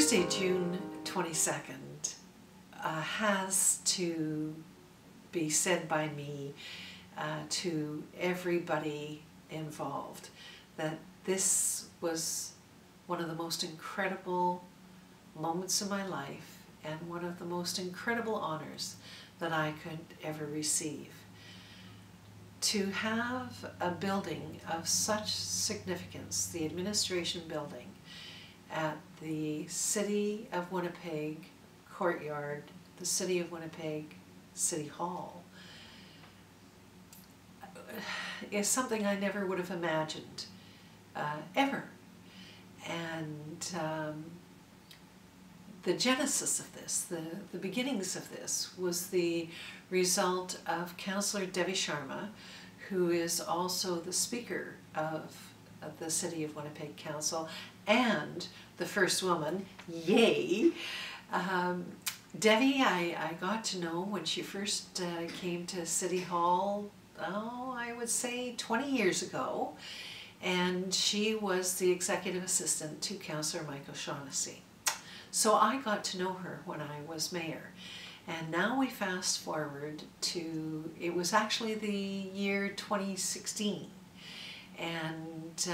Thursday, June 22nd, has to be said by me to everybody involved that this was one of the most incredible moments in my life and one of the most incredible honors that I could ever receive. To have a building of such significance, the administration building at the City of Winnipeg courtyard, the City of Winnipeg City Hall, is something I never would have imagined, ever. And the genesis of this, the beginnings of this, was the result of Councillor Devi Sharma, who is also the Speaker of the City of Winnipeg Council and the first woman, yay! Devi, I got to know when she first came to City Hall, I would say 20 years ago, and she was the executive assistant to Councillor Mike O'Shaughnessy. So I got to know her when I was mayor. And now we fast forward to, it was actually the year 2016. And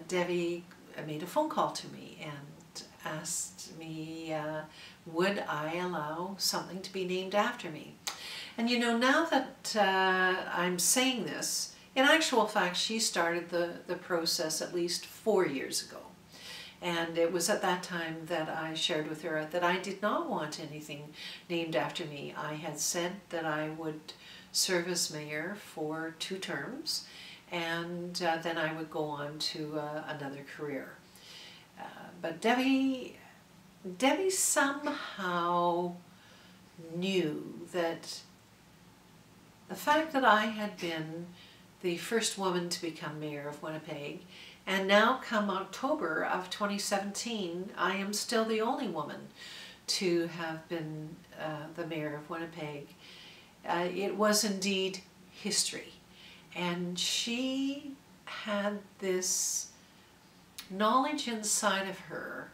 Devi made a phone call to me and asked me, would I allow something to be named after me? And you know, now that I'm saying this, in actual fact, she started the process at least 4 years ago. And it was at that time that I shared with her that I did not want anything named after me. I had said that I would serve as mayor for 2 terms, and then I would go on to another career. But Devi somehow knew that the fact that I had been the first woman to become mayor of Winnipeg, and now come October of 2017, I am still the only woman to have been the mayor of Winnipeg. It was indeed history. And she had this knowledge inside of her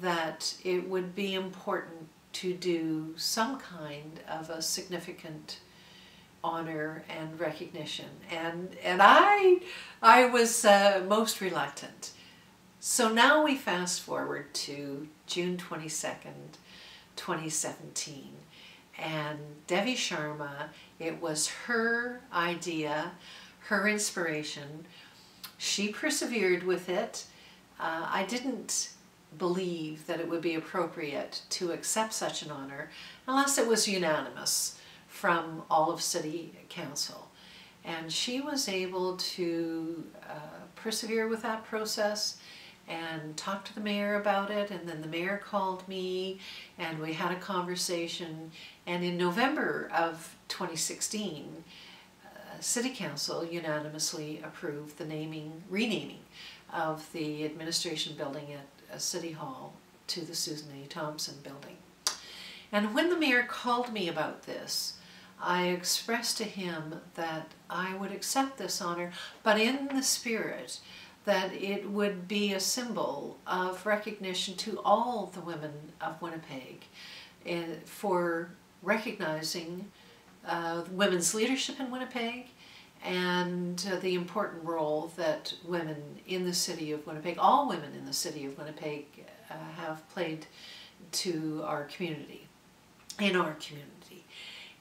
that it would be important to do some kind of a significant honor and recognition, and I was most reluctant. So now we fast forward to June 22nd, 2017, and Devi Sharma, it was her idea, her inspiration. She persevered with it. I didn't believe that it would be appropriate to accept such an honor unless it was unanimous from all of City Council. And she was able to persevere with that process and talk to the mayor about it, and then the mayor called me and we had a conversation, and in November of 2016 City Council unanimously approved the renaming of the administration building at City Hall to the Susan A. Thompson Building. And when the mayor called me about this, I expressed to him that I would accept this honor, but in the spirit that it would be a symbol of recognition to all the women of Winnipeg for recognizing women's leadership in Winnipeg and the important role that women in the City of Winnipeg, all women in the City of Winnipeg, have played to our community, in our community.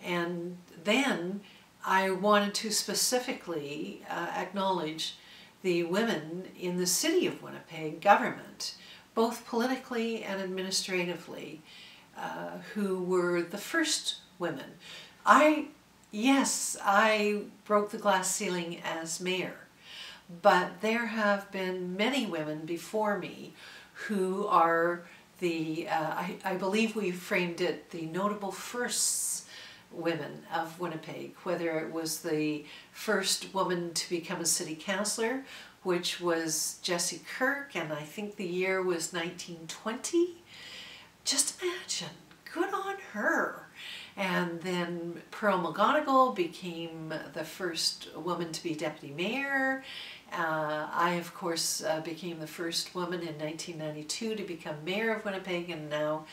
And then I wanted to specifically acknowledge the women in the City of Winnipeg government, both politically and administratively, who were the first women. Yes, I broke the glass ceiling as mayor, but there have been many women before me who are the, I believe we framed it, the notable firsts women of Winnipeg, whether it was the first woman to become a city councillor, which was Jessie Kirk, and I think the year was 1920. Just imagine, good on her. And then Pearl McGonigal became the first woman to be deputy mayor. I, of course, became the first woman in 1992 to become mayor of Winnipeg, and now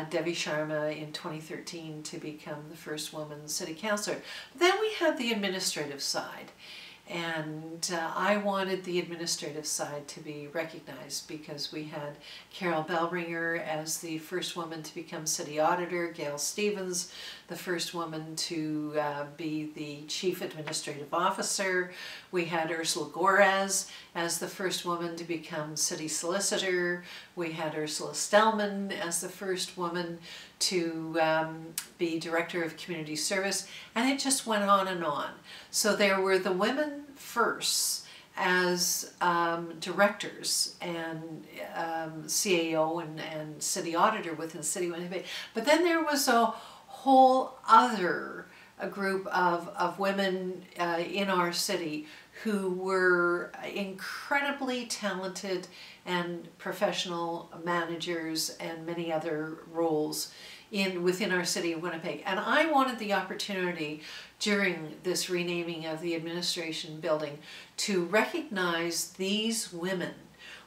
Devi Sharma in 2013 to become the first woman city councillor. Then we had the administrative side. And I wanted the administrative side to be recognized because we had Carol Bellringer as the first woman to become city auditor, Gail Stevens, the first woman to be the chief administrative officer. We had Ursula Gorez as the first woman to become city solicitor. We had Ursula Stellman as the first woman to be director of community service, and it just went on and on. So there were the women first as directors and CAO and city auditor within City Winnipeg, but then there was a whole other group of women in our city who were incredibly talented and professional managers and many other roles within our city of Winnipeg. And I wanted the opportunity during this renaming of the administration building to recognize these women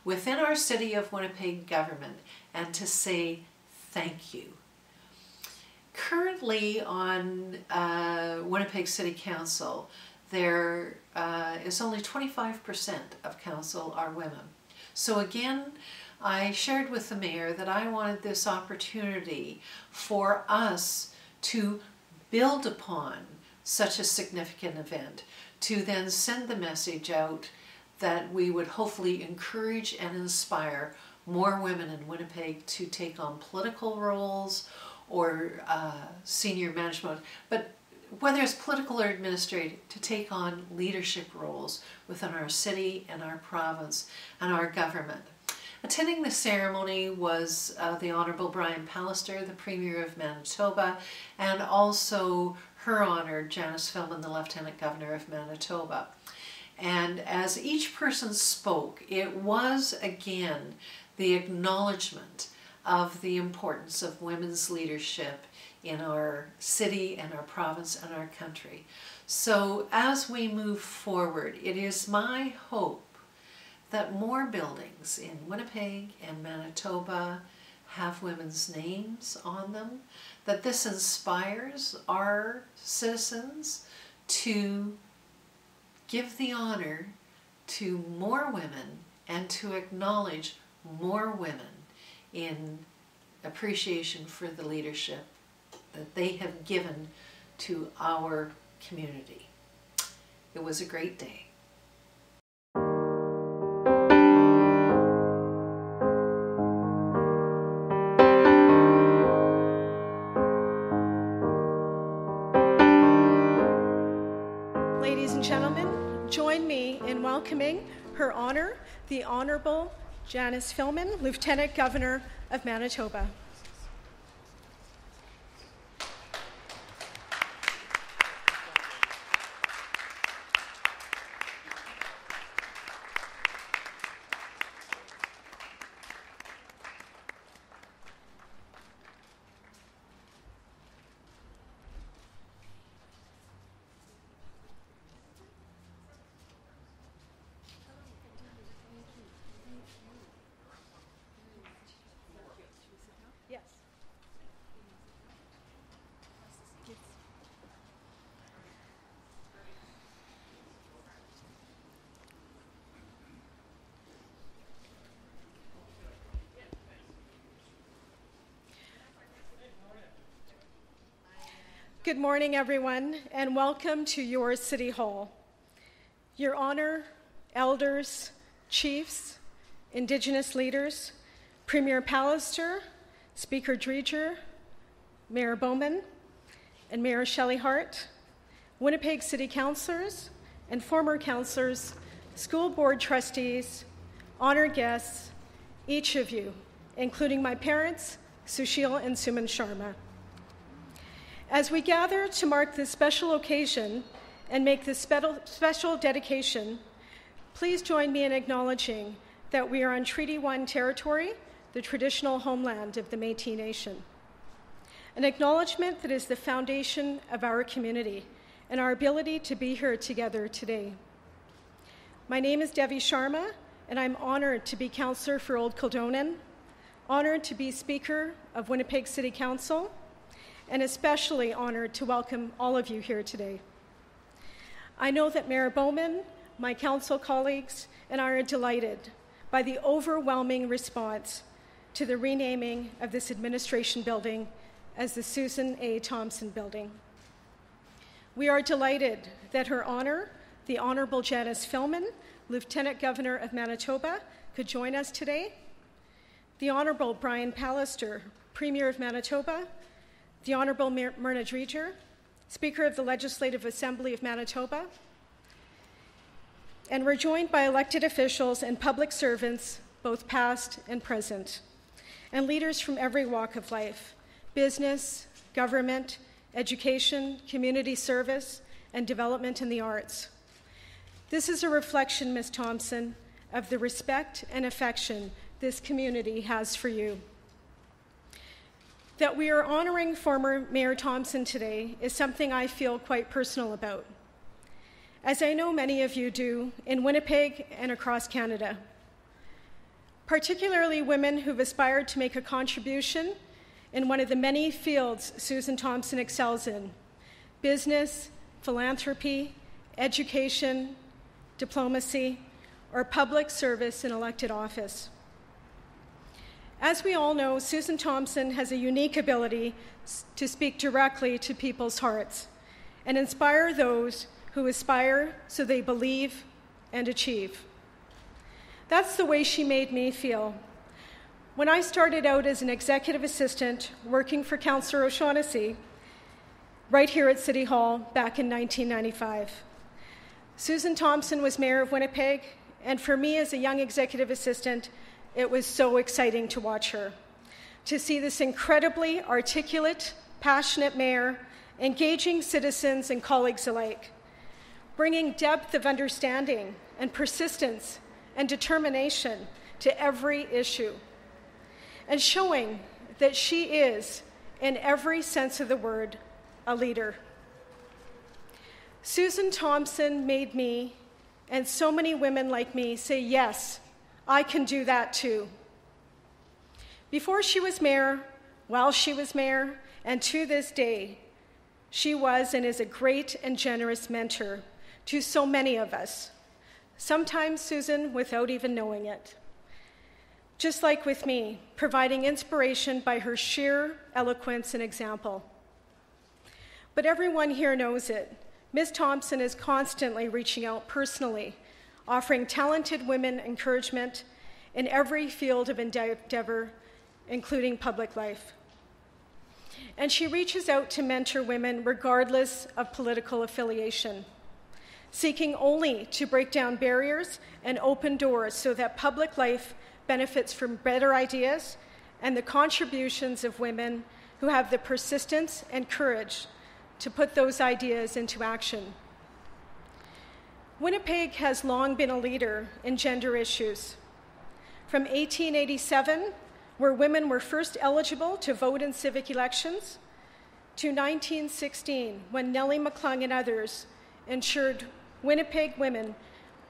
within our city of Winnipeg government and to say thank you. Currently on Winnipeg City Council, there is only 25% of council are women. So again, I shared with the mayor that I wanted this opportunity for us to build upon such a significant event, to then send the message out that we would hopefully encourage and inspire more women in Winnipeg to take on political roles or senior management, but whether it's political or administrative, to take on leadership roles within our city and our province and our government. Attending the ceremony was the Honourable Brian Pallister, the Premier of Manitoba, and also Her Honour Janice Filmon, the Lieutenant Governor of Manitoba. And as each person spoke, it was again the acknowledgement of the importance of women's leadership in our city and our province and our country. So as we move forward, it is my hope that more buildings in Winnipeg and Manitoba have women's names on them, that this inspires our citizens to give the honor to more women and to acknowledge more women in appreciation for the leadership that they have given to our community. It was a great day. Ladies and gentlemen, join me in welcoming Her Honour, the Honourable Janice Filmon, Lieutenant Governor of Manitoba. Yes. Good morning, everyone, and welcome to your City Hall. Your Honour, elders, chiefs, Indigenous leaders, Premier Pallister, Speaker Dreger, Mayor Bowman, and Mayor Shelley Hart, Winnipeg City Councillors and former councillors, school board trustees, honoured guests, each of you, including my parents, Sushil and Suman Sharma. As we gather to mark this special occasion and make this special dedication, please join me in acknowledging that we are on Treaty 1 territory, the traditional homeland of the Métis Nation. an acknowledgement that is the foundation of our community and our ability to be here together today. My name is Devi Sharma, and I'm honored to be Councillor for Old Kildonan, honored to be Speaker of Winnipeg City Council, and especially honored to welcome all of you here today. I know that Mayor Bowman, my council colleagues, and I are delighted by the overwhelming response to the renaming of this administration building as the Susan A. Thompson Building. We are delighted that Her Honor, the Honourable Janice Filmon, Lieutenant Governor of Manitoba, could join us today. The Honourable Brian Pallister, Premier of Manitoba, the Honourable Myrna Dreger, Speaker of the Legislative Assembly of Manitoba, and we're joined by elected officials and public servants, both past and present, and leaders from every walk of life: business, government, education, community service, and development in the arts. This is a reflection, Ms. Thompson, of the respect and affection this community has for you. That we are honoring former Mayor Thompson today is something I feel quite personal about, as I know many of you do in Winnipeg and across Canada, particularly women who've aspired to make a contribution in one of the many fields Susan Thompson excels in: business, philanthropy, education, diplomacy, or public service in elected office. As we all know, Susan Thompson has a unique ability to speak directly to people's hearts and inspire those who aspire so they believe and achieve. That's the way she made me feel when I started out as an executive assistant working for Councillor O'Shaughnessy right here at City Hall back in 1995. Susan Thompson was Mayor of Winnipeg, and for me as a young executive assistant, it was so exciting to watch her, to see this incredibly articulate, passionate mayor engaging citizens and colleagues alike, bringing depth of understanding and persistence and determination to every issue, and showing that she is, in every sense of the word, a leader. Susan Thompson made me, and so many women like me, say, yes, I can do that too. Before she was mayor, while she was mayor, and to this day, she was and is a great and generous mentor to so many of us, sometimes, Susan, without even knowing it. Just like with me, providing inspiration by her sheer eloquence and example. But everyone here knows it. Ms. Thompson is constantly reaching out personally, offering talented women encouragement in every field of endeavor, including public life. And she reaches out to mentor women regardless of political affiliation, seeking only to break down barriers and open doors so that public life benefits from better ideas and the contributions of women who have the persistence and courage to put those ideas into action. Winnipeg has long been a leader in gender issues. From 1887, where women were first eligible to vote in civic elections, to 1916, when Nellie McClung and others ensured Winnipeg women,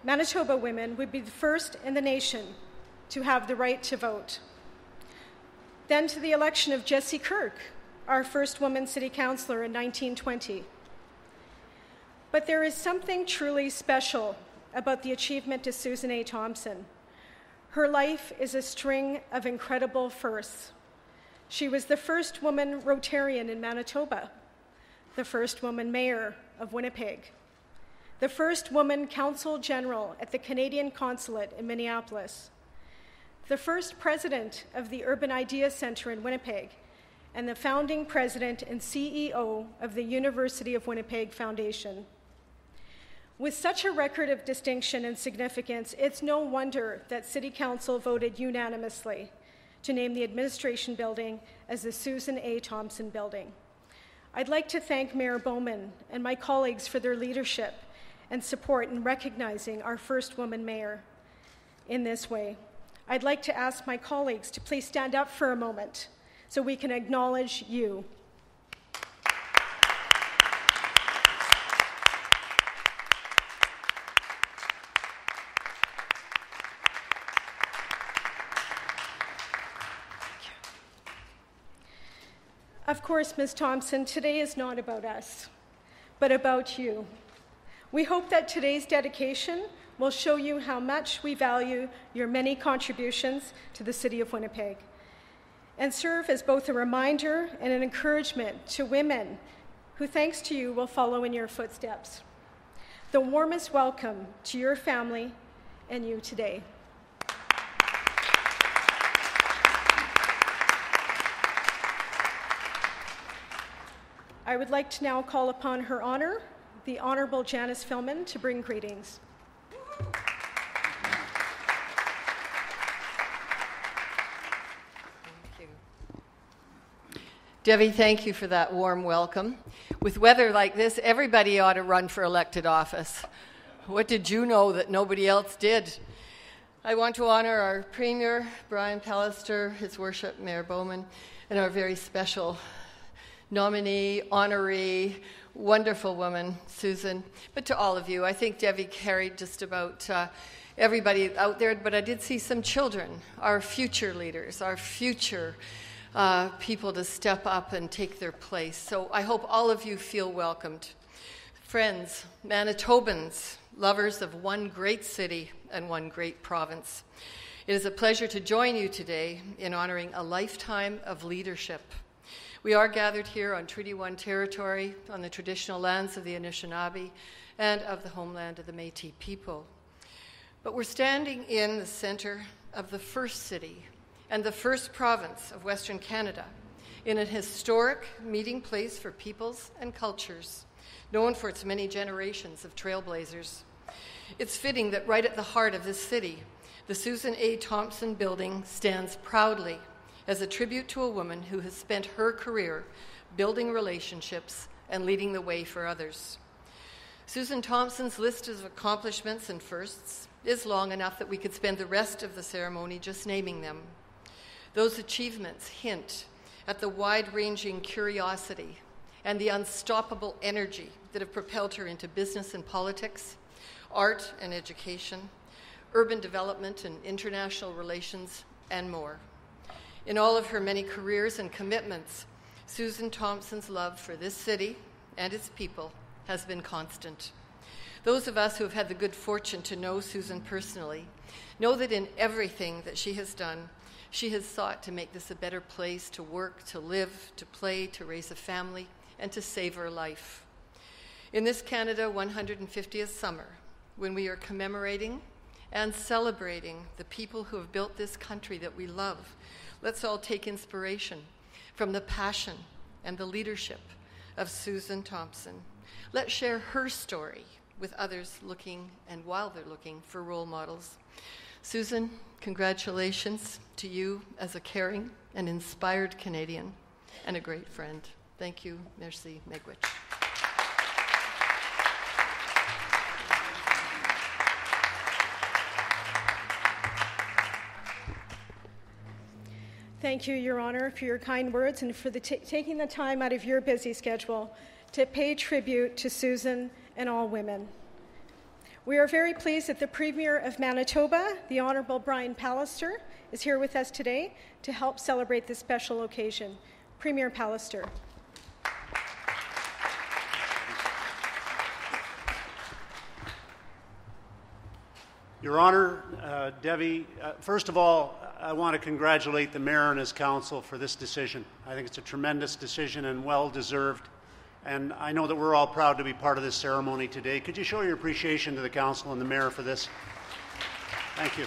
Manitoba women, would be the first in the nation to have the right to vote. Then to the election of Jessie Kirk, our first woman city councillor in 1920. But there is something truly special about the achievement of Susan A. Thompson. Her life is a string of incredible firsts. She was the first woman Rotarian in Manitoba, the first woman mayor of Winnipeg, the first woman consul general at the Canadian Consulate in Minneapolis, the first president of the Urban Idea Center in Winnipeg, and the founding president and CEO of the University of Winnipeg Foundation. With such a record of distinction and significance, it's no wonder that City Council voted unanimously to name the administration building as the Susan A. Thompson Building. I'd like to thank Mayor Bowman and my colleagues for their leadership and support in recognizing our first woman mayor in this way. I'd like to ask my colleagues to please stand up for a moment so we can acknowledge you. Of course, Ms. Thompson, today is not about us, but about you. We hope that today's dedication will show you how much we value your many contributions to the City of Winnipeg and serve as both a reminder and an encouragement to women who, thanks to you, will follow in your footsteps. The warmest welcome to your family and you today. I would like to now call upon Her Honor, the Honorable Janice Filman, to bring greetings. Debbie, thank you for that warm welcome. With weather like this, everybody ought to run for elected office. What did you know that nobody else did? I want to honor our Premier, Brian Pallister, His Worship, Mayor Bowman, and our very special nominee, honoree, wonderful woman, Susan. But to all of you, I think Debbie carried just about everybody out there, but I did see some children, our future leaders, our future people to step up and take their place. So I hope all of you feel welcomed. Friends, Manitobans, lovers of one great city and one great province. It is a pleasure to join you today in honoring a lifetime of leadership. We are gathered here on Treaty 1 territory, on the traditional lands of the Anishinaabe and of the homeland of the Métis people. But we're standing in the center of the first city and the first province of Western Canada, in a historic meeting place for peoples and cultures, known for its many generations of trailblazers. It's fitting that right at the heart of this city, the Susan A. Thompson Building stands proudly as a tribute to a woman who has spent her career building relationships and leading the way for others. Susan Thompson's list of accomplishments and firsts is long enough that we could spend the rest of the ceremony just naming them. Those achievements hint at the wide-ranging curiosity and the unstoppable energy that have propelled her into business and politics, art and education, urban development and international relations, and more. In all of her many careers and commitments, Susan Thompson's love for this city and its people has been constant. Those of us who have had the good fortune to know Susan personally know that in everything that she has done, she has sought to make this a better place to work, to live, to play, to raise a family, and to savor life. In this Canada 150th summer, when we are commemorating and celebrating the people who have built this country that we love, let's all take inspiration from the passion and the leadership of Susan Thompson. Let's share her story with others looking, and while they're looking, for role models. Susan, congratulations to you as a caring and inspired Canadian and a great friend. Thank you. Merci. Miigwech. Thank you, Your Honor, for your kind words and for taking the time out of your busy schedule to pay tribute to Susan and all women. We are very pleased that the Premier of Manitoba, the Honourable Brian Pallister, is here with us today to help celebrate this special occasion. Premier Pallister. Your Honor, Debbie, first of all, I want to congratulate the Mayor and his council for this decision. I think it's a tremendous decision and well-deserved. And I know that we're all proud to be part of this ceremony today. Could you show your appreciation to the Council and the Mayor for this? Thank you.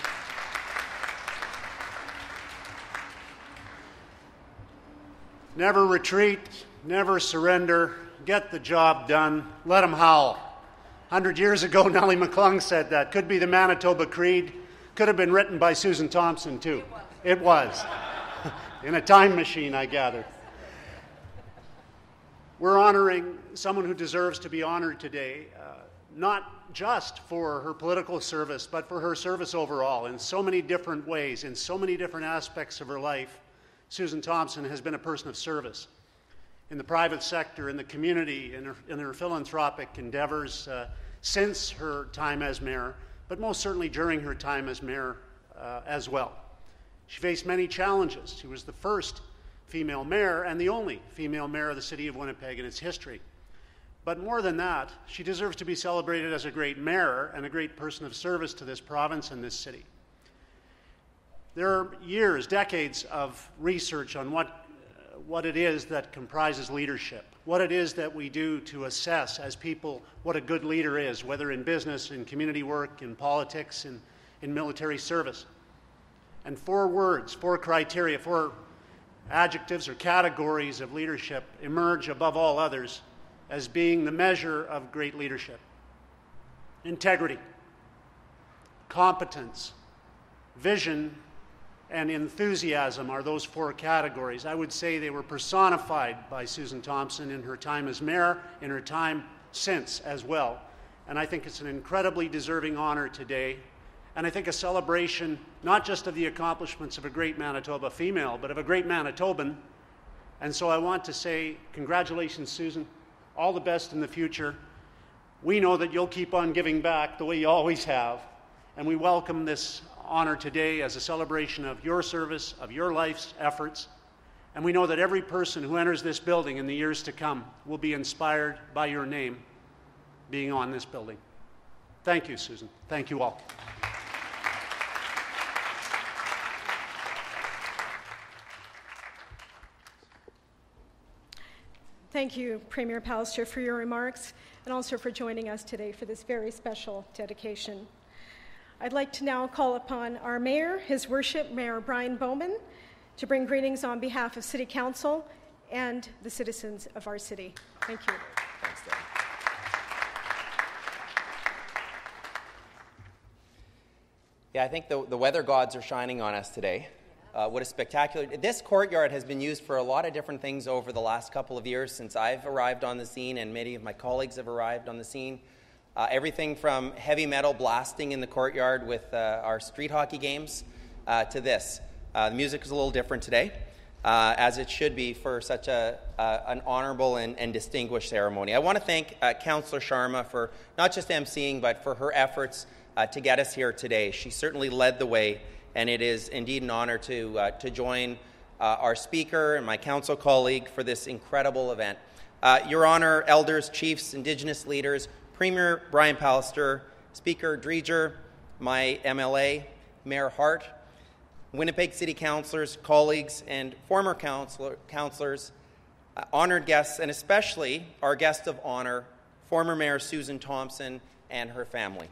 Never retreat, never surrender, get the job done, let them howl. 100 years ago, Nellie McClung said that. Could be the Manitoba Creed. Could have been written by Susan Thompson, too. It was. In a time machine, I gather. We're honoring someone who deserves to be honored today, not just for her political service, but for her service overall in so many different ways, in so many different aspects of her life. Susan Thompson has been a person of service in the private sector, in the community, in her philanthropic endeavors since her time as mayor, but most certainly during her time as mayor as well. She faced many challenges. She was the first female mayor and the only female mayor of the city of Winnipeg in its history. But more than that, she deserves to be celebrated as a great mayor and a great person of service to this province and this city. There are years, decades of research on what it is that comprises leadership, what it is that we do to assess as people what a good leader is, whether in business, in community work, in politics, in military service. And 4 words, 4 criteria, 4 adjectives or categories of leadership emerge above all others as being the measure of great leadership. Integrity, competence, vision, and enthusiasm are those 4 categories. I would say they were personified by Susan Thompson in her time as mayor, in her time since as well. And I think it's an incredibly deserving honor today. And I think a celebration not just of the accomplishments of a great Manitoba female, but of a great Manitoban. And so I want to say congratulations, Susan. All the best in the future. We know that you'll keep on giving back the way you always have. And we welcome this honor today as a celebration of your service, of your life's efforts. And we know that every person who enters this building in the years to come will be inspired by your name being on this building. Thank you, Susan. Thank you all. Thank you, Premier Pallister, for your remarks and also for joining us today for this very special dedication. I'd like to now call upon our Mayor, His Worship, Mayor Brian Bowman, to bring greetings on behalf of City Council and the citizens of our city. Thank you. Thanks, Dan. Yeah, I think the weather gods are shining on us today. What a spectacular... This courtyard has been used for a lot of different things over the last couple of years since I've arrived on the scene and many of my colleagues have arrived on the scene. Everything from heavy metal blasting in the courtyard with our street hockey games to this. The music is a little different today, as it should be for such an honorable and distinguished ceremony. I want to thank Councillor Sharma for not just emceeing, but for her efforts to get us here today. She certainly led the way, and it is indeed an honor to join our speaker and my council colleague for this incredible event. Your Honor, elders, chiefs, Indigenous leaders, Premier Brian Pallister, Speaker Dreger, my MLA, Mayor Hart, Winnipeg City Councillors, colleagues, and former councillors, honored guests, and especially our guest of honor, former Mayor Susan Thompson and her family.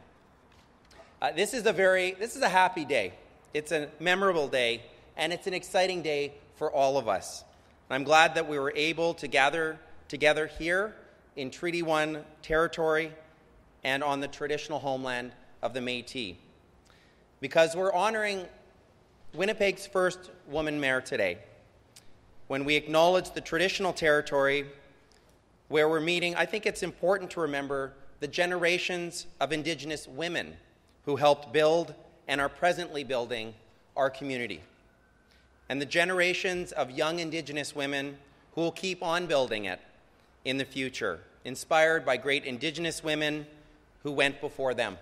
This is a happy day. It's a memorable day, and it's an exciting day for all of us. I'm glad that we were able to gather together here in Treaty 1 territory and on the traditional homeland of the Métis, because we're honoring Winnipeg's first woman mayor today. When we acknowledge the traditional territory where we're meeting, I think it's important to remember the generations of Indigenous women who helped build and are presently building our community, and the generations of young Indigenous women who will keep on building it in the future, inspired by great Indigenous women who went before them.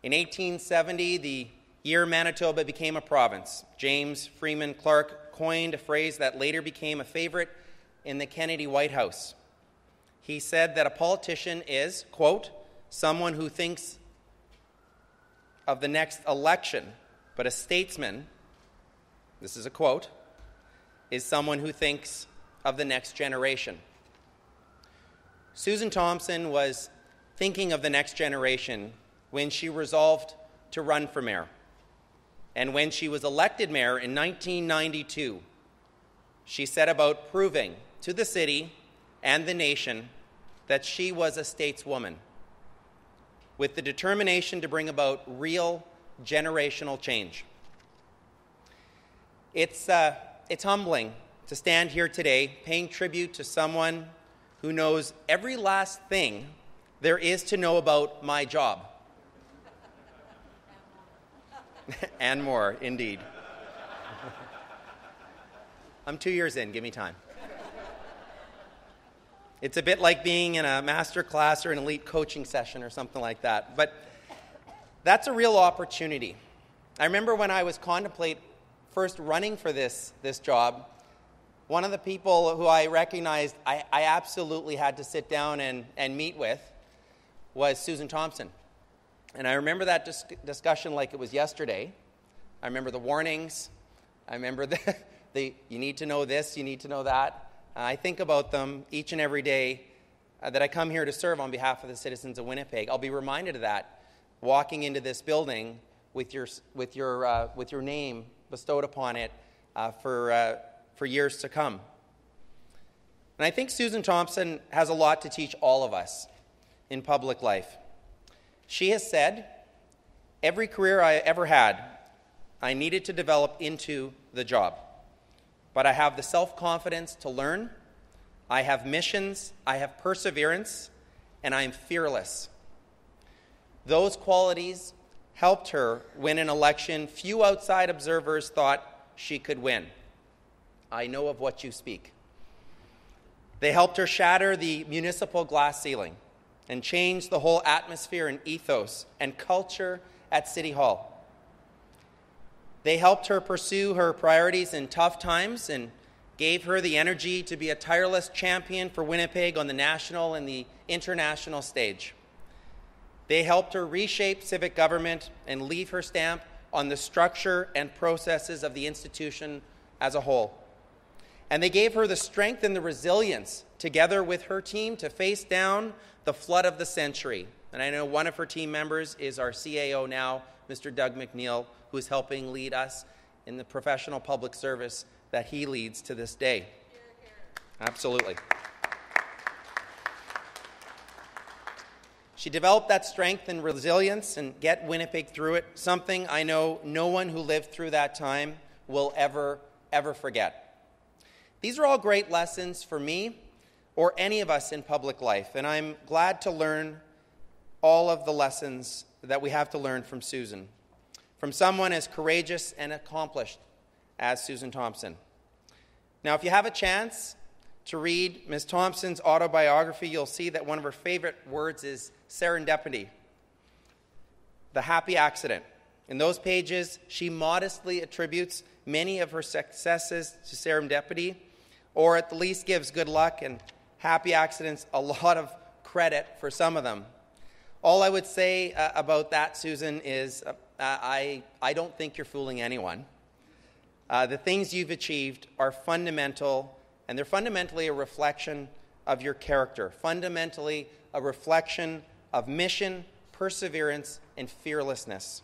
In 1870, the year Manitoba became a province, James Freeman Clark coined a phrase that later became a favorite in the Kennedy White House. He said that a politician is, quote, someone who thinks of the next election, but a statesman, this is a quote, is someone who thinks of the next generation. Susan Thompson was thinking of the next generation when she resolved to run for mayor. And when she was elected mayor in 1992, she set about proving to the city and the nation that she was a stateswoman, with the determination to bring about real generational change. It's humbling to stand here today paying tribute to someone who knows every last thing there is to know about my job. And more, indeed. I'm 2 years in, give me time. It's a bit like being in a master class or an elite coaching session or something like that. But that's a real opportunity. I remember when I was contemplating first running for this job, one of the people who I recognized I absolutely had to sit down and meet with was Susan Thompson. And I remember that discussion like it was yesterday. I remember the warnings. I remember the you need to know this, you need to know that. I think about them each and every day that I come here to serve on behalf of the citizens of Winnipeg. I'll be reminded of that walking into this building with your name bestowed upon it for years to come. And I think Susan Thompson has a lot to teach all of us in public life. She has said, every career I ever had, I needed to develop into the job. But I have the self-confidence to learn, I have missions, I have perseverance, and I am fearless. Those qualities helped her win an election few outside observers thought she could win. I know of what you speak. They helped her shatter the municipal glass ceiling and change the whole atmosphere and ethos and culture at City Hall. They helped her pursue her priorities in tough times and gave her the energy to be a tireless champion for Winnipeg on the national and the international stage. They helped her reshape civic government and leave her stamp on the structure and processes of the institution as a whole. And they gave her the strength and the resilience, together with her team, to face down the flood of the century. And I know one of her team members is our CAO now, Mr. Doug McNeil, who is helping lead us in the professional public service that he leads to this day. Absolutely. She developed that strength and resilience and get Winnipeg through it, something I know no one who lived through that time will ever forget. These are all great lessons for me or any of us in public life, and I'm glad to learn all of the lessons that we have to learn from Susan, from someone as courageous and accomplished as Susan Thompson. Now, if you have a chance to read Ms. Thompson's autobiography, you'll see that one of her favorite words is serendipity, the happy accident. In those pages, she modestly attributes many of her successes to serendipity, or at the least gives good luck and happy accidents a lot of credit for some of them. All I would say about that, Susan, is I don't think you're fooling anyone. The things you've achieved are fundamental, and they're fundamentally a reflection of your character, fundamentally a reflection of mission, perseverance, and fearlessness.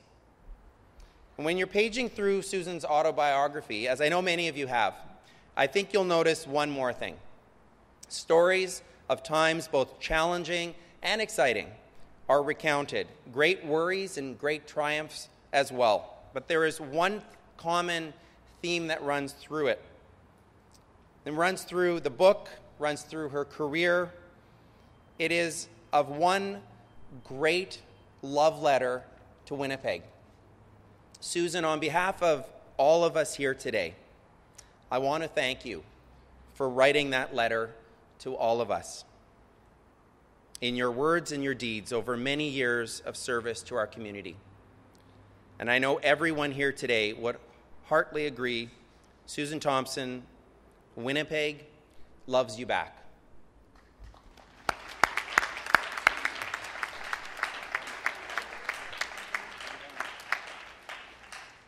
And when you're paging through Susan's autobiography, as I know many of you have, I think you'll notice one more thing. Stories of times both challenging and exciting are recounted, great worries and great triumphs as well. But there is one common theme that runs through it. It runs through the book, runs through her career. It is of one great love letter to Winnipeg. Susan, on behalf of all of us here today, I want to thank you for writing that letter to all of us. In your words and your deeds over many years of service to our community. And I know everyone here today would heartily agree, Susan Thompson, Winnipeg loves you back.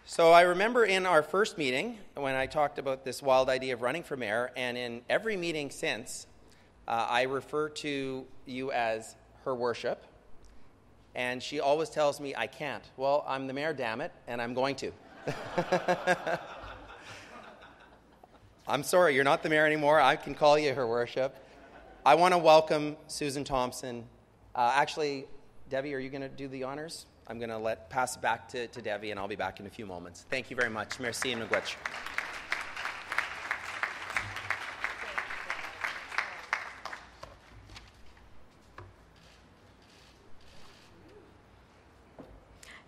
So I remember in our first meeting when I talked about this wild idea of running for mayor, and in every meeting since, I refer to you as Her Worship, and she always tells me I can't. Well, I'm the mayor, damn it, and I'm going to. I'm sorry, you're not the mayor anymore. I can call you Her Worship. I want to welcome Susan Thompson. Actually, Debbie, are you going to do the honors? I'm going to pass it back to Debbie, and I'll be back in a few moments. Thank you very much. Merci and miigwech.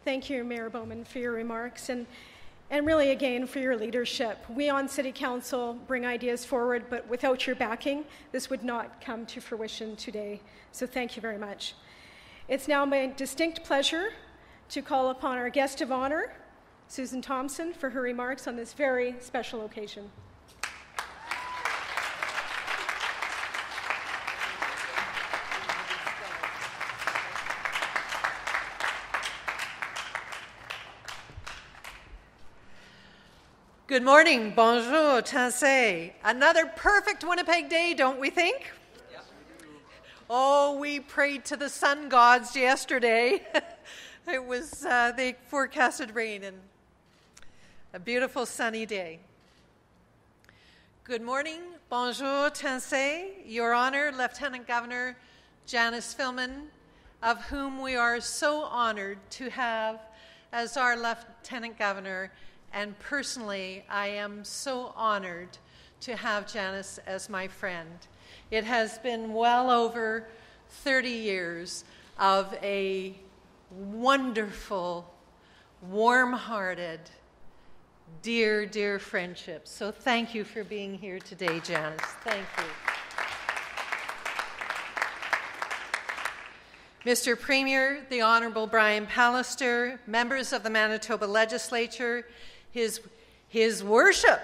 Thank you, Mayor Bowman, for your remarks, and really, again, for your leadership. We on City Council bring ideas forward, but without your backing, this would not come to fruition today. So thank you very much. It's now my distinct pleasure to call upon our guest of honor, Susan Thompson, for her remarks on this very special occasion. Good morning, bonjour, tassé. Another perfect Winnipeg day, don't we think? Yes, we do. Oh, we prayed to the sun gods yesterday. It was, they forecasted rain and a beautiful sunny day. Good morning, bonjour, tassé. Your Honor, Lieutenant Governor Janice Filmon, of whom we are so honored to have as our Lieutenant Governor. And personally, I am so honored to have Janice as my friend. It has been well over 30 years of a wonderful, warm-hearted, dear, dear friendship. So thank you for being here today, Janice. Thank you. Mr. Premier, the Honourable Brian Pallister, members of the Manitoba Legislature, His Worship,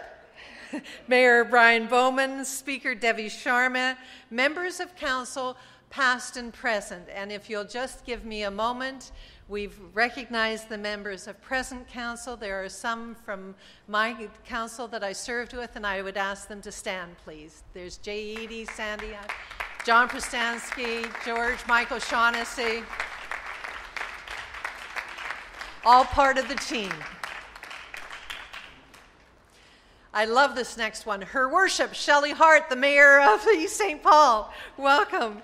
Mayor Brian Bowman, Speaker Devi Sharma, members of Council, past and present. And if you'll just give me a moment, we've recognized the members of present Council. There are some from my Council that I served with, and I would ask them to stand, please. There's Jay Eady, Sandy, John Prostansky, George Michael Shaughnessy, all part of the team. I love this next one. Her Worship, Shelley Hart, the Mayor of East St. Paul. Welcome.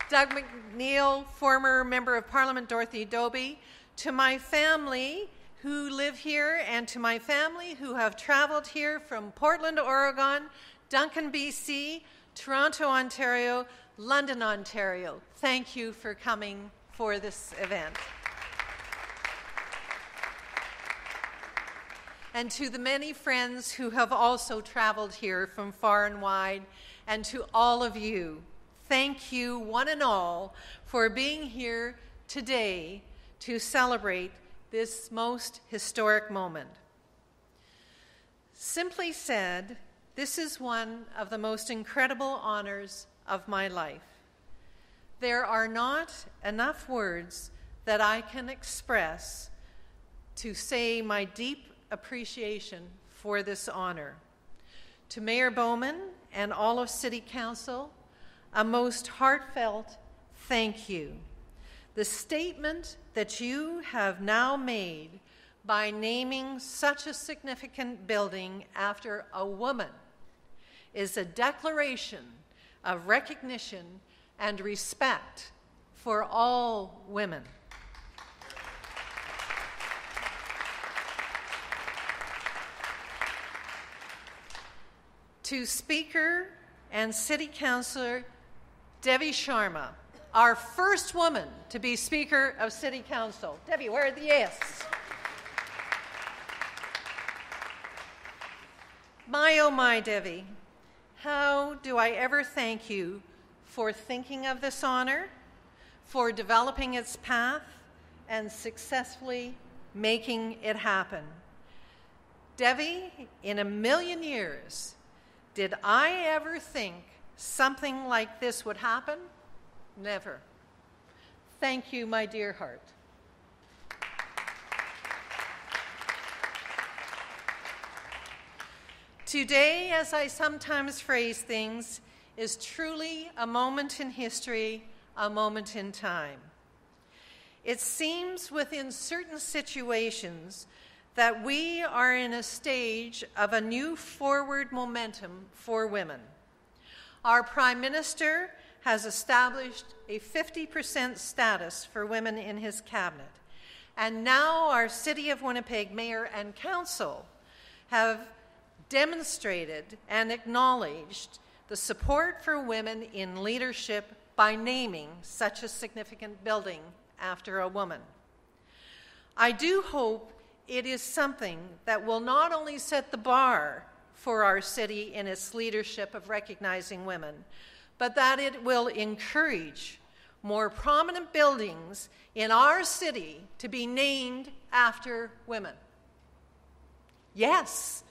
Doug McNeil, former Member of Parliament, Dorothy Doby. To my family who live here and to my family who have traveled here from Portland, Oregon, Duncan, BC, Toronto, Ontario, London, Ontario. Thank you for coming for this event. And to the many friends who have also traveled here from far and wide, and to all of you, thank you one and all for being here today to celebrate this most historic moment. Simply said, this is one of the most incredible honors of my life. There are not enough words that I can express to say my deep appreciation for this honor. To Mayor Bowman and all of City Council, a most heartfelt thank you. The statement that you have now made by naming such a significant building after a woman is a declaration of recognition and respect for all women. To Speaker and City Councillor Devi Sharma, our first woman to be Speaker of City Council. Devi, where are the yes? My, oh my, Devi, how do I ever thank you for thinking of this honor, for developing its path, and successfully making it happen. Devi, in a million years, did I ever think something like this would happen? Never. Thank you, my dear heart. Today, as I sometimes phrase things, is truly a moment in history, a moment in time. It seems within certain situations that we are in a stage of a new forward momentum for women. Our Prime Minister has established a 50% status for women in his cabinet. And now our City of Winnipeg Mayor and Council have demonstrated and acknowledged the support for women in leadership by naming such a significant building after a woman. I do hope it is something that will not only set the bar for our city in its leadership of recognizing women, but that it will encourage more prominent buildings in our city to be named after women? Yes.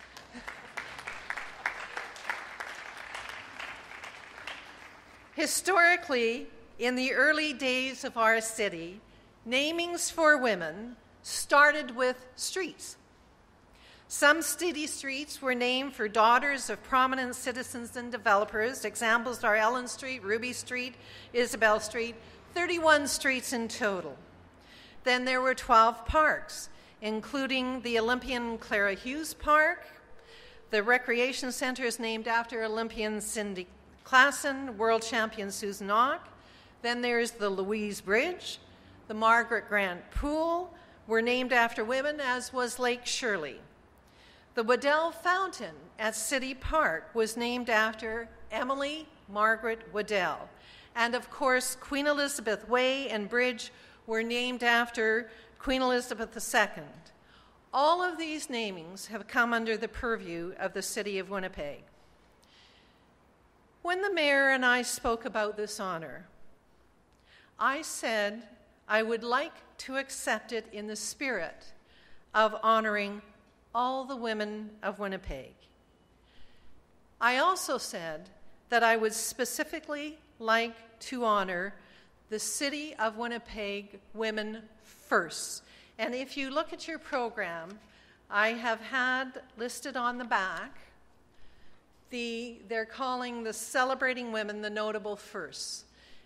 Historically, in the early days of our city, namings for women started with streets. Some city streets were named for daughters of prominent citizens and developers. Examples are Ellen Street, Ruby Street, Isabel Street, 31 streets in total. Then there were 12 parks, including the Olympian Clara Hughes Park. The recreation center is named after Olympian Cindy Klassen, world champion Susan Ock. Then there's the Louise Bridge. The Margaret Grant Pool were named after women, as was Lake Shirley. The Waddell Fountain at City Park was named after Emily Margaret Waddell. And of course, Queen Elizabeth Way and Bridge were named after Queen Elizabeth II. All of these namings have come under the purview of the City of Winnipeg. When the mayor and I spoke about this honor, I said I would like to accept it in the spirit of honoring all the women of Winnipeg. I also said that I would specifically like to honor the City of Winnipeg women first. And if you look at your program, I have had listed on the back, they're calling the Celebrating Women the Notable Firsts.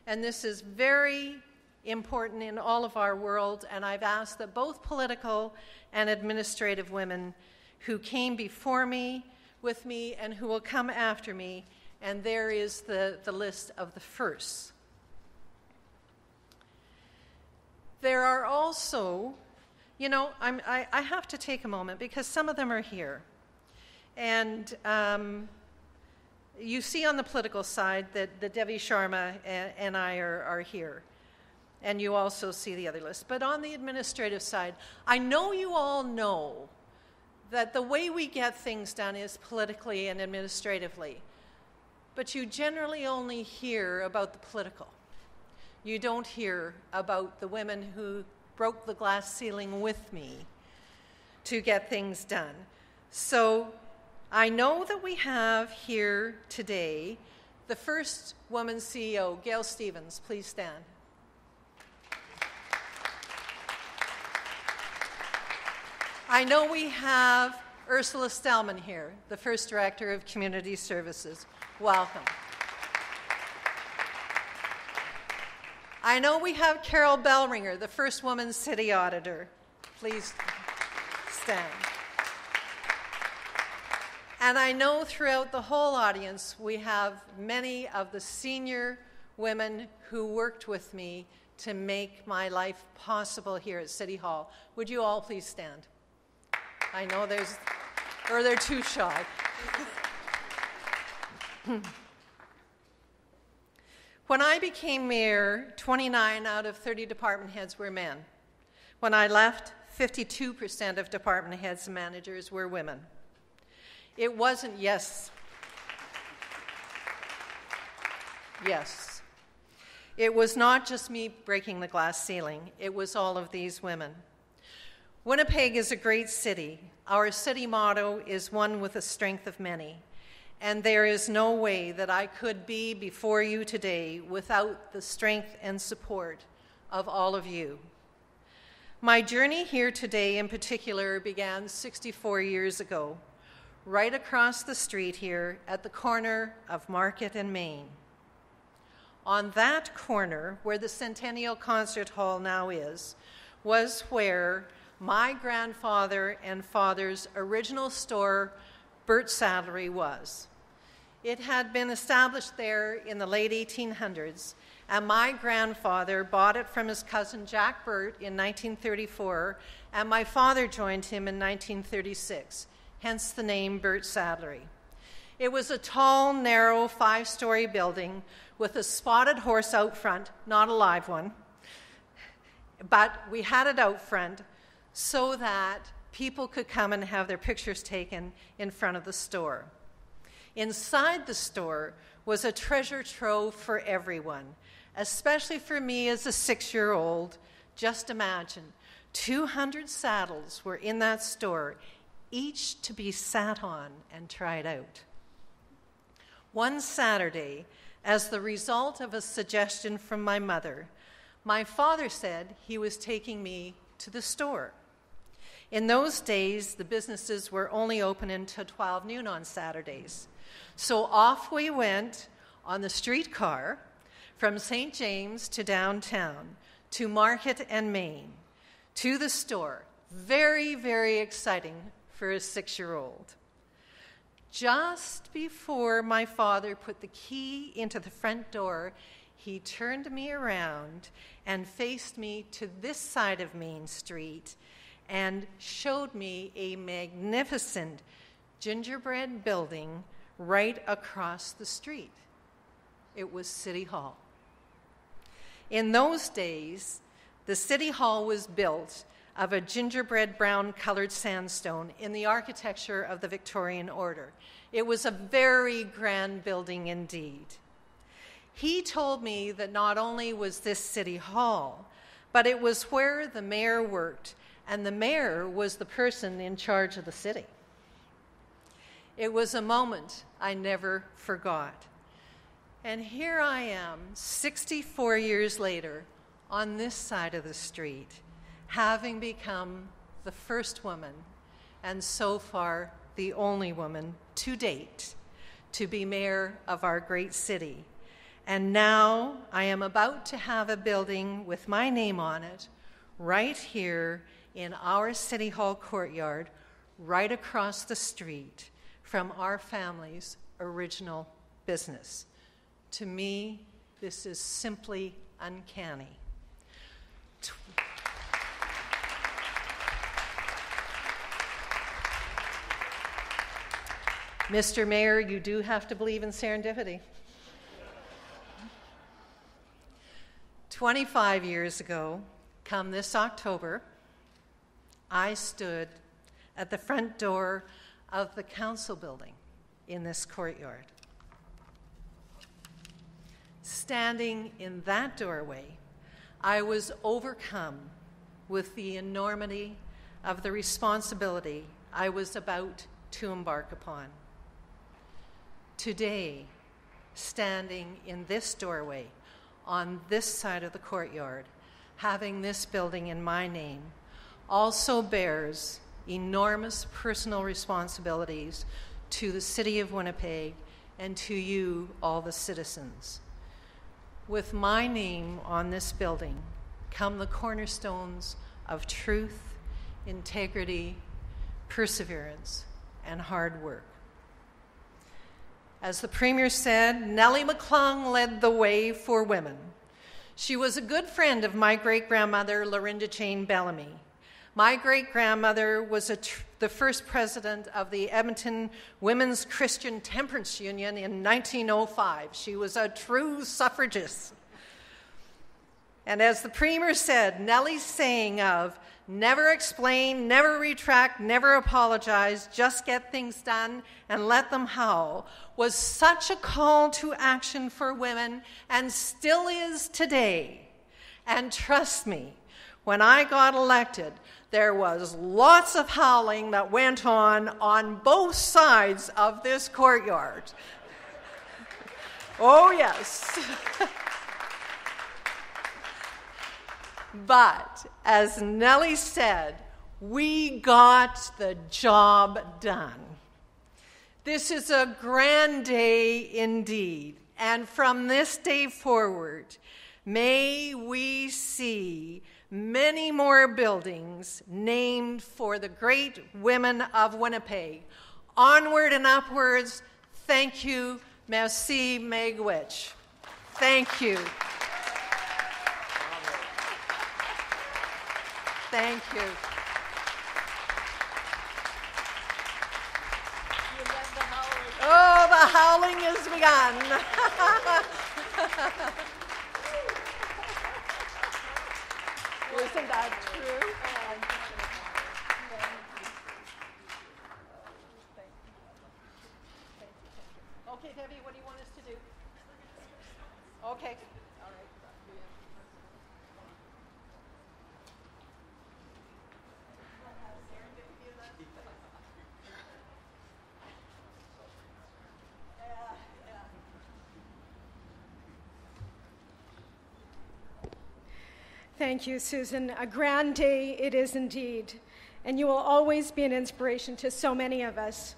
And this is very important in all of our world, and I've asked that both political and administrative women who came before me, with me, and who will come after me, and there is the list of the firsts. There are also, I have to take a moment because some of them are here. And you see on the political side that Devi Sharma and I are here. And you also see the other list. But on the administrative side, I know you all know that the way we get things done is politically and administratively. But you generally only hear about the political. You don't hear about the women who broke the glass ceiling with me to get things done. So I know that we have here today the first woman CEO, Gail Stevens. Please stand. I know we have Ursula Stellman here, the first Director of Community Services. Welcome. I know we have Carol Bellringer, the first woman City Auditor. Please stand. And I know throughout the whole audience we have many of the senior women who worked with me to make my life possible here at City Hall. Would you all please stand? I know they're too shy. When I became mayor, 29 out of 30 department heads were men. When I left, 52% of department heads and managers were women. It wasn't yes. It was not just me breaking the glass ceiling. It was all of these women. Winnipeg is a great city. Our city motto is one with the strength of many. And there is no way that I could be before you today without the strength and support of all of you. My journey here today in particular began 64 years ago, right across the street here at the corner of Market and Main. On that corner, where the Centennial Concert Hall now is, was where my grandfather and father's original store, Burt Saddlery, was. It had been established there in the late 1800s, and my grandfather bought it from his cousin Jack Burt in 1934, and my father joined him in 1936, hence the name Burt Saddlery. It was a tall, narrow, 5-story building with a spotted horse out front, not a live one, but we had it out front so that people could come and have their pictures taken in front of the store. Inside the store was a treasure trove for everyone, especially for me as a 6-year-old. Just imagine, 200 saddles were in that store, each to be sat on and tried out. One Saturday, as the result of a suggestion from my mother, my father said he was taking me to the store. In those days, the businesses were only open until 12 noon on Saturdays. So off we went on the streetcar from St. James to downtown, to Market and Main, to the store. Very, very exciting for a 6-year-old. Just before my father put the key into the front door, he turned me around and faced me to this side of Main Street and showed me a magnificent gingerbread building right across the street. It was City Hall. In those days, the City Hall was built of a gingerbread brown colored sandstone in the architecture of the Victorian order. It was a very grand building indeed. He told me that not only was this City Hall, but it was where the mayor worked, and the mayor was the person in charge of the city. It was a moment I never forgot. And here I am, 64 years later, on this side of the street, having become the first woman, and so far the only woman to date, to be mayor of our great city. And now I am about to have a building with my name on it, right here in our City Hall courtyard, right across the street from our family's original business. To me, this is simply uncanny. Mr. Mayor, you do have to believe in serendipity. 25 years ago, come this October, I stood at the front door of the council building in this courtyard. Standing in that doorway, I was overcome with the enormity of the responsibility I was about to embark upon. Today, standing in this doorway, on this side of the courtyard, having this building in my name, also bears enormous personal responsibilities to the City of Winnipeg and to you, all the citizens. With my name on this building come the cornerstones of truth, integrity, perseverance, and hard work. As the Premier said, Nellie McClung led the way for women. She was a good friend of my great-grandmother, Lorinda Jane Bellamy. My great-grandmother was the first president of the Edmonton Women's Christian Temperance Union in 1905. She was a true suffragist. And as the Premier said, Nellie's saying of never explain, never retract, never apologize, just get things done and let them howl, was such a call to action for women and still is today. And trust me, when I got elected, there was lots of howling that went on both sides of this courtyard. Oh, yes. But, as Nellie said, we got the job done. This is a grand day indeed, and from this day forward, may we see many more buildings named for the great women of Winnipeg. Onward and upwards, thank you, merci, Megwitch. Thank you. Thank you. Oh, the howling has begun. Isn't that true? Okay, Debbie, what do you want us to do? Thank you, Susan. A grand day it is indeed, and you will always be an inspiration to so many of us.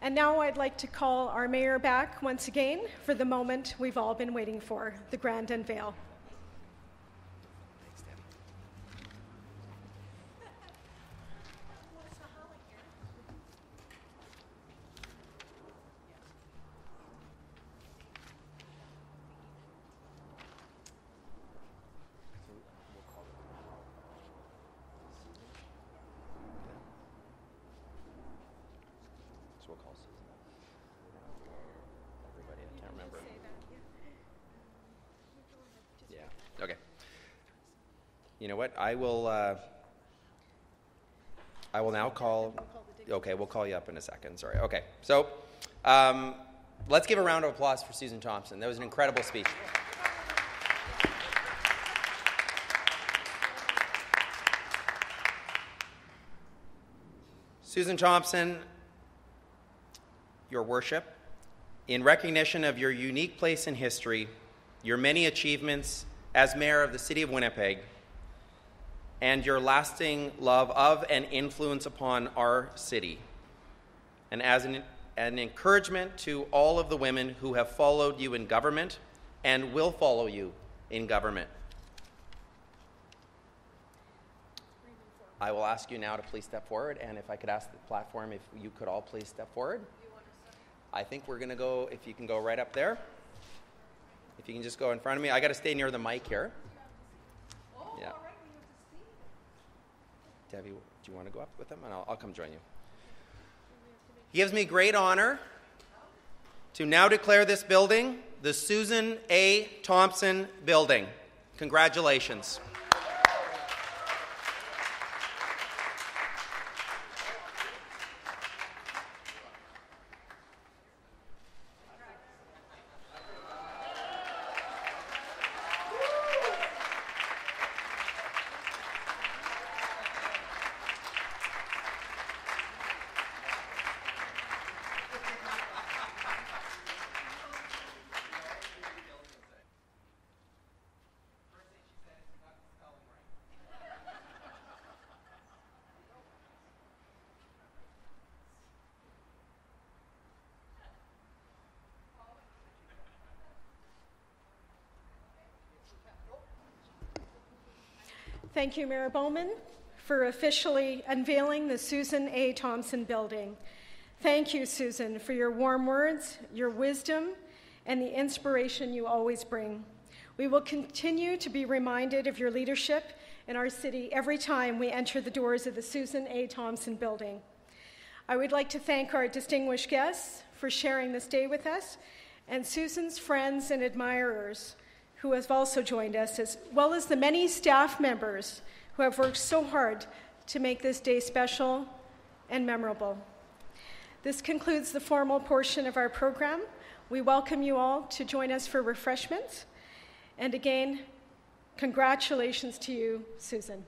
And now I'd like to call our mayor back once again for the moment we've all been waiting for, the grand unveil. Okay. You know what? I will now call. Okay, we'll call you up in a second. Sorry. Okay. So, let's give a round of applause for Susan Thompson. That was an incredible speech. Susan Thompson, Your Worship, in recognition of your unique place in history, your many achievements as mayor of the city of Winnipeg, and your lasting love of and influence upon our city, and as an encouragement to all of the women who have followed you in government and will follow you in government. I will ask you now to please step forward, and if I could ask the platform if you could all please step forward. I think we're going to go, if you can go right up there. If you can just go in front of me. I got to stay near the mic here. Yeah. Debbie, do you want to go up with them? And I'll come join you. It gives me great honor to now declare this building the Susan A. Thompson Building. Congratulations. Thank you, Mayor Bowman, for officially unveiling the Susan A. Thompson Building. Thank you, Susan, for your warm words, your wisdom, and the inspiration you always bring. We will continue to be reminded of your leadership in our city every time we enter the doors of the Susan A. Thompson Building. I would like to thank our distinguished guests for sharing this day with us, and Susan's friends and admirers who have also joined us, as well as the many staff members who have worked so hard to make this day special and memorable. This concludes the formal portion of our program. We welcome you all to join us for refreshments. And again, congratulations to you, Susan.